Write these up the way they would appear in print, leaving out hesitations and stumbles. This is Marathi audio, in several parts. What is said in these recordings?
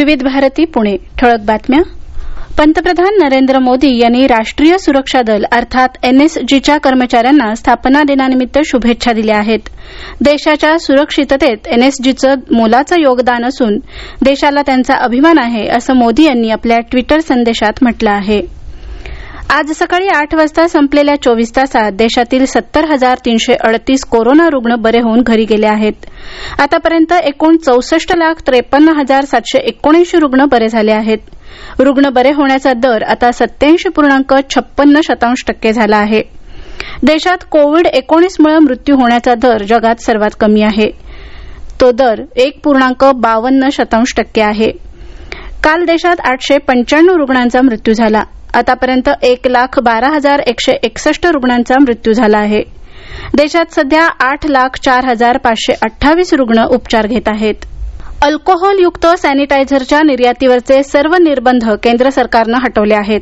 विविध भारती पुणे. ठळक बातम्या. पंतप्रधान नरेंद्र मोदी यांनी राष्ट्रीय सुरक्षा दल अर्थात एनएसजीच्या कर्मचाऱ्यांना स्थापना दिनानिमित्त शुभेच्छा दिल्या आहेत. देशाच्या सुरक्षिततेत एनएसजीचं मोलाचं योगदान असून देशाला त्यांचा अभिमान आहे असं मोदी यांनी आपल्या ट्विटर संदेशात म्हटलं आहे. आज सकाळी 8 वाजता संपलेल्या 24 तासात देशातील 70,338 कोरोना रुग्ण बरे होऊन घरी गेले आहेत. आतापर्यंत एकूण 64,53,779 रुग्ण बरे झाले आहेत. रुग्ण बरे होण्याचा दर आता 87.56% झाला आहे. देशात कोविड-19 मृत्यू होण्याचा दर जगात सर्वात कमी आहे. तो दर 1.52% आहे. काल देशात 895 रुग्णांचा मृत्यू झाला. आतापर्यंत 1,12,161 रुग्णांचा मृत्यू झाला आहे. देशात सध्या 8,04,528 रुग्ण उपचार घेत आहेत. अल्कोहोलयुक्त सॅनिटायझरच्या निर्यातीवरचे सर्व निर्बंध केंद्र सरकारनं हटवले आहेत.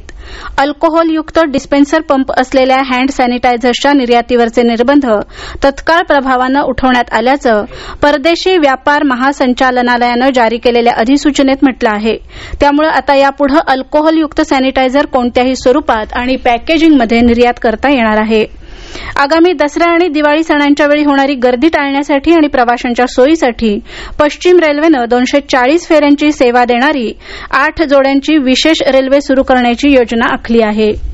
अल्कोहोलयुक्त डिस्पेन्सर पंप असलेल्या हँड सॅनिटायझर्सच्या निर्यातीवरचे निर्बंध तत्काळ प्रभावानं उठवण्यात आल्याचं परदेशी व्यापार महासंचालनालयानं जारी केलेल्या अधिसूचनेत म्हटलं आहे. त्यामुळे आता यापुढे अल्कोहोलयुक्त सॅनिटायझर कोणत्याही स्वरूपात आणि पॅकेजिंगमध्ये निर्यात करता येणार आहे. आगामी दसरा आणि दिवाळी सणांच्या वेळी होणारी गर्दी टाळण्यासाठी आणि प्रवाशांच्या सोयीसाठी पश्चिम रेल्वेनं 240 फेऱ्यांची सेवा देणारी 8 जोड्यांची विशेष रेल्वे सुरू करण्याची योजना आखली आहे.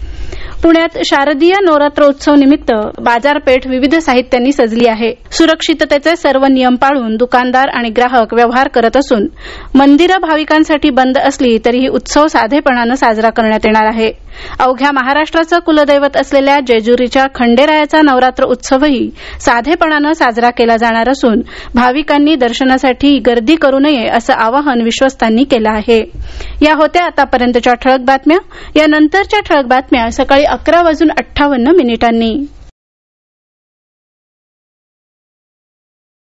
पुण्यात शारदीय नवरात्रोत्सव निमित्त बाजारपेठ विविध साहित्यांनी सजली आहे. सुरक्षिततेचे सर्व नियम पाळून दुकानदार आणि ग्राहक व्यवहार करत असून मंदिरं भाविकांसाठी बंद असली तरीही उत्सव साधेपणानं साजरा करण्यात येणार आहे. अवघ्या महाराष्ट्राचं कुलदैवत असलेल्या जेजुरीच्या खंडेरायाचा नवरात्र उत्सवही साधेपणानं साजरा केला जाणार असून भाविकांनी दर्शनासाठी गर्दी करू नये असं आवाहन विश्वस्तांनी केलं आहे. या होत्या आतापर्यंतच्या ठळक बातम्या. या नंतरच्या ठळक बातम्या सकाळी 11:58 मिनिटांनी.